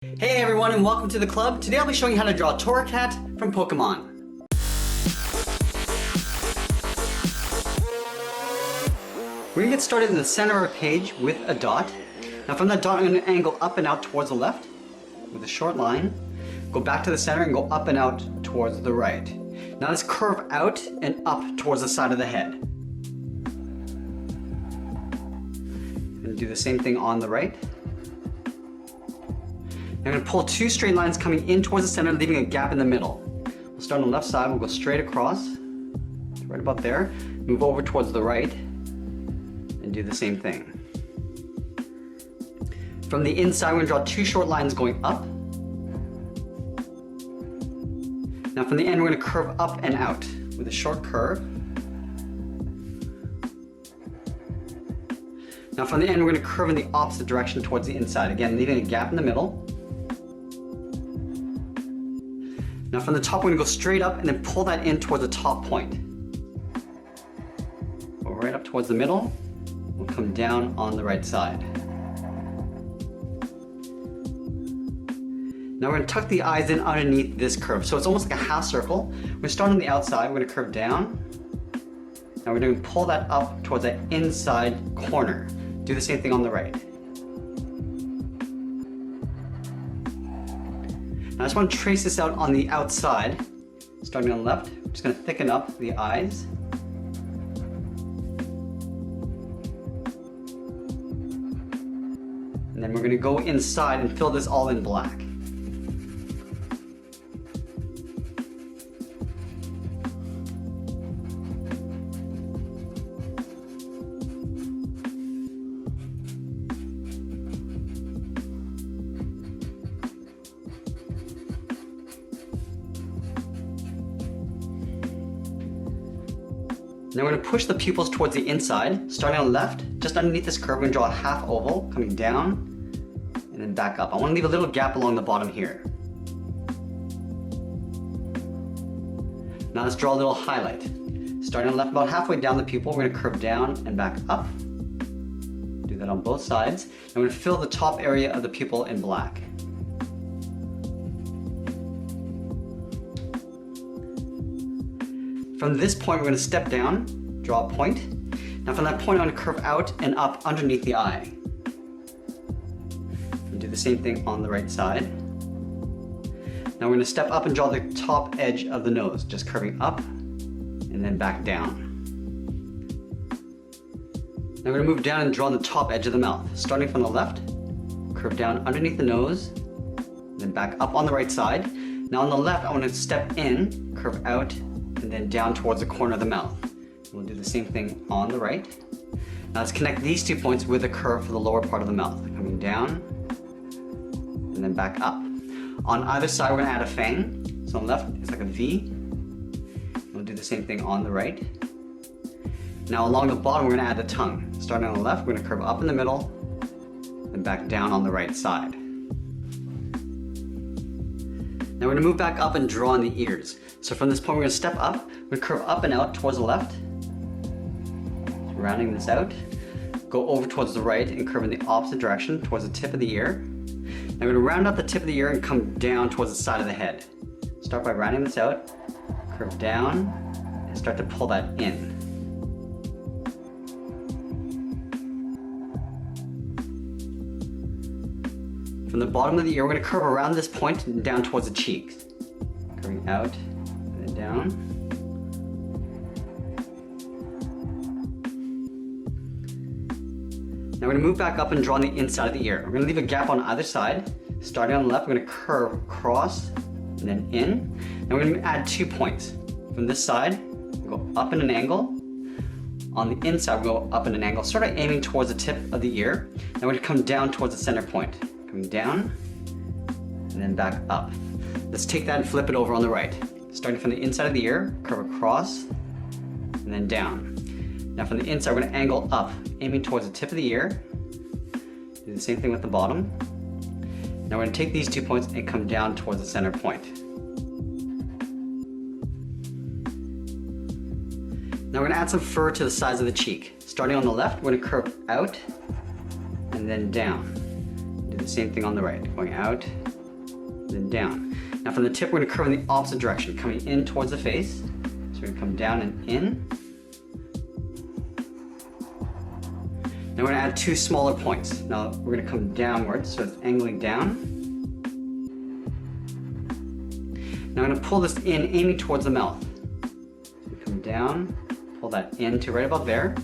Hey everyone and welcome to the club. Today I'll be showing you how to draw Torracat from Pokemon. We're going to get started in the center of our page with a dot. Now from that dot I'm going to angle up and out towards the left with a short line. Go back to the center and go up and out towards the right. Now let's curve out and up towards the side of the head. And do the same thing on the right. I'm going to pull two straight lines coming in towards the center, leaving a gap in the middle. We'll start on the left side, we'll go straight across, right about there, move over towards the right, and do the same thing. From the inside, we're going to draw two short lines going up. Now from the end, we're going to curve up and out with a short curve. Now from the end, we're going to curve in the opposite direction towards the inside, again leaving a gap in the middle. Now from the top, we're going to go straight up and then pull that in towards the top point. Go right up towards the middle. We'll come down on the right side. Now we're going to tuck the eyes in underneath this curve. So it's almost like a half circle. We're going to start on the outside. We're going to curve down. Now we're going to pull that up towards that inside corner. Do the same thing on the right. I just want to trace this out on the outside, starting on the left. I'm just going to thicken up the eyes. And then we're going to go inside and fill this all in black. Now we're going to push the pupils towards the inside, starting on the left, just underneath this curve. We're going to draw a half oval, coming down, and then back up. I want to leave a little gap along the bottom here. Now let's draw a little highlight. Starting on the left, about halfway down the pupil, we're going to curve down and back up. Do that on both sides. And we're going to fill the top area of the pupil in black. From this point, we're going to step down, draw a point. Now from that point, I'm going to curve out and up underneath the eye. And do the same thing on the right side. Now we're going to step up and draw the top edge of the nose, just curving up and then back down. Now we're going to move down and draw the top edge of the mouth. Starting from the left, curve down underneath the nose, then back up on the right side. Now on the left, I want to step in, curve out, and then down towards the corner of the mouth. We'll do the same thing on the right. Now let's connect these 2 points with a curve for the lower part of the mouth. Coming down, and then back up. On either side, we're going to add a fang. So on the left, it's like a V. We'll do the same thing on the right. Now along the bottom, we're going to add the tongue. Starting on the left, we're going to curve up in the middle, and back down on the right side. Now we're going to move back up and draw on the ears. So from this point, we're going to step up. We're going to curve up and out towards the left. Rounding this out. Go over towards the right and curve in the opposite direction towards the tip of the ear. Now we're going to round out the tip of the ear and come down towards the side of the head. Start by rounding this out. Curve down and start to pull that in. From the bottom of the ear, we're going to curve around this point and down towards the cheeks. Curving out and then down. Now we're going to move back up and draw on the inside of the ear. We're going to leave a gap on either side. Starting on the left, we're going to curve across and then in. Now we're going to add 2 points. From this side, we'll go up in an angle. On the inside, we'll go up in an angle, sort of aiming towards the tip of the ear. Now we're going to come down towards the center point. Coming down, and then back up. Let's take that and flip it over on the right. Starting from the inside of the ear, curve across, and then down. Now from the inside, we're going to angle up, aiming towards the tip of the ear. Do the same thing with the bottom. Now we're going to take these 2 points and come down towards the center point. Now we're going to add some fur to the sides of the cheek. Starting on the left, we're going to curve out, and then down. Do the same thing on the right, going out then down. Now from the tip, we're gonna curve in the opposite direction, coming in towards the face. So we're gonna come down and in. Now we're gonna add 2 smaller points. Now we're gonna come downwards, so it's angling down. Now I'm gonna pull this in, aiming towards the mouth. So come down, pull that in to right about there.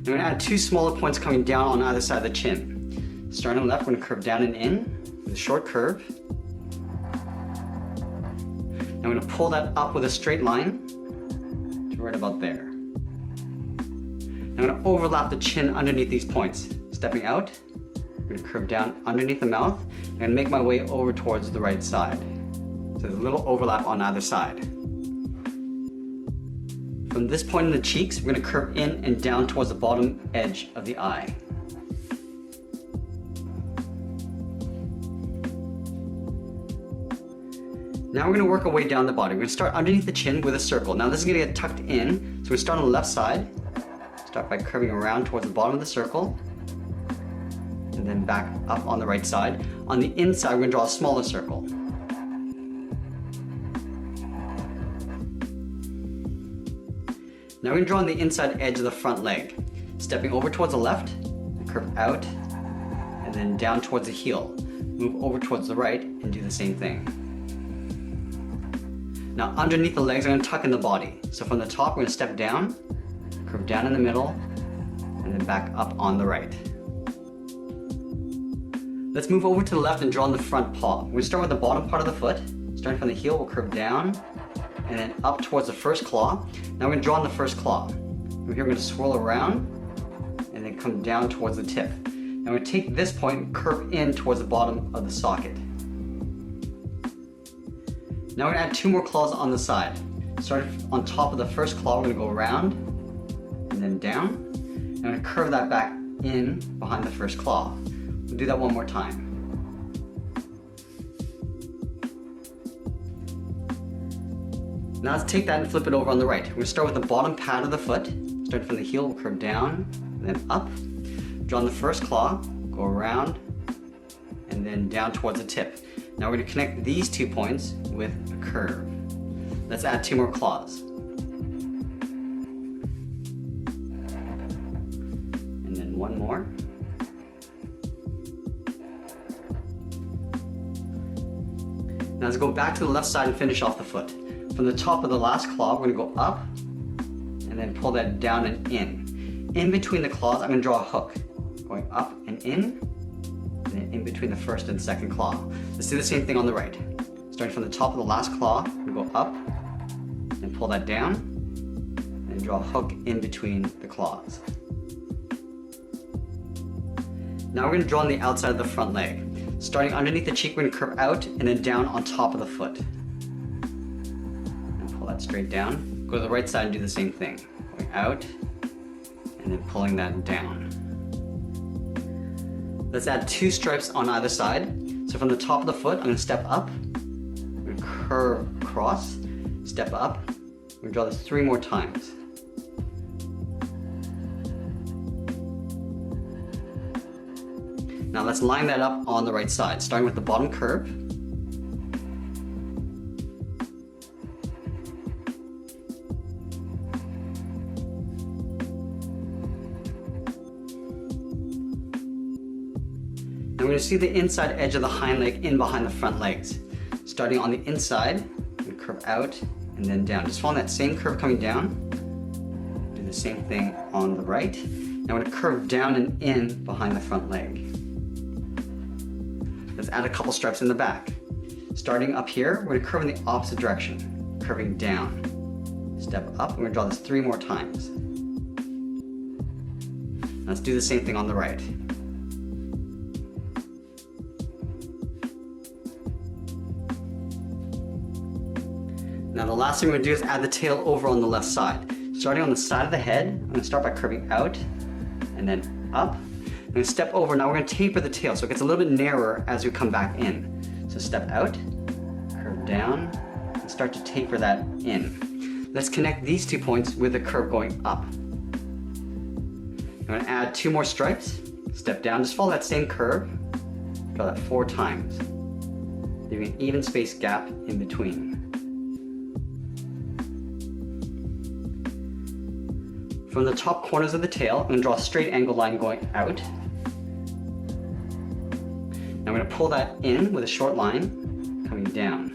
Now we're gonna add 2 smaller points coming down on either side of the chin. Starting on the left, we're gonna curve down and in with a short curve. Now I'm gonna pull that up with a straight line to right about there. Now I'm gonna overlap the chin underneath these points. Stepping out, I'm gonna curve down underneath the mouth and make my way over towards the right side. So there's a little overlap on either side. From this point in the cheeks, we're going to curve in and down towards the bottom edge of the eye. Now we're going to work our way down the body. We're going to start underneath the chin with a circle. Now this is going to get tucked in, so we start on the left side. Start by curving around towards the bottom of the circle, and then back up on the right side. On the inside, we're going to draw a smaller circle. Now we're going to draw on the inside edge of the front leg. Stepping over towards the left, curve out, and then down towards the heel. Move over towards the right and do the same thing. Now underneath the legs, I'm going to tuck in the body. So from the top, we're going to step down, curve down in the middle, and then back up on the right. Let's move over to the left and draw on the front paw. We're going to start with the bottom part of the foot. Starting from the heel, we'll curve down, and then up towards the first claw. Now we're going to draw on the first claw. From here we're going to swirl around and then come down towards the tip. Now we're going to take this point and curve in towards the bottom of the socket. Now we're going to add 2 more claws on the side. Starting on top of the first claw, we're going to go around and then down. And I'm going to curve that back in behind the first claw. We'll do that one more time. Now let's take that and flip it over on the right. We're going to start with the bottom pad of the foot. Start from the heel, we'll curve down, and then up. Draw on the first claw, go around, and then down towards the tip. Now we're going to connect these 2 points with a curve. Let's add 2 more claws. And then 1 more. Now let's go back to the left side and finish off the foot. From the top of the last claw, we're going to go up and then pull that down and in. In between the claws, I'm going to draw a hook. Going up and then in between the first and second claw. Let's do the same thing on the right. Starting from the top of the last claw, we go up and pull that down and draw a hook in between the claws. Now we're going to draw on the outside of the front leg. Starting underneath the cheek, we're going to curve out and then down on top of the foot. And pull that straight down. Go to the right side and do the same thing. Going out and then pulling that down. Let's add 2 stripes on either side. So from the top of the foot, I'm going to step up. I'm going to curve across, step up. I'm going to draw this 3 more times. Now let's line that up on the right side, starting with the bottom curve. We're going to see the inside edge of the hind leg in behind the front legs. Starting on the inside, we curve out and then down. Just following that same curve coming down. Do the same thing on the right. Now we're going to curve down and in behind the front leg. Let's add a couple stripes in the back. Starting up here, we're going to curve in the opposite direction. Curving down. Step up, we're going to draw this 3 more times. Let's do the same thing on the right. Now the last thing we're going to do is add the tail over on the left side. Starting on the side of the head, I'm going to start by curving out and then up. I'm going to step over. Now we're going to taper the tail so it gets a little bit narrower as we come back in. So step out, curve down, and start to taper that in. Let's connect these 2 points with a curve going up. I'm gonna add 2 more stripes, step down, just follow that same curve, draw that 4 times, leaving an even spaced gap in between. From the top corners of the tail, I'm gonna draw a straight angle line going out. Now I'm gonna pull that in with a short line coming down.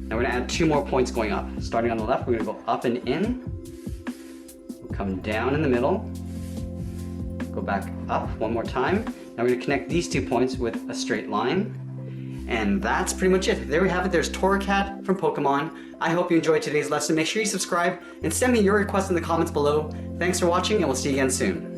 Now we're gonna add 2 more points going up. Starting on the left, we're gonna go up and in, we'll come down in the middle, go back up 1 more time. Now we're gonna connect these 2 points with a straight line. And that's pretty much it. There we have it. There's Torracat from Pokemon. I hope you enjoyed today's lesson. Make sure you subscribe and send me your requests in the comments below. Thanks for watching, and we'll see you again soon.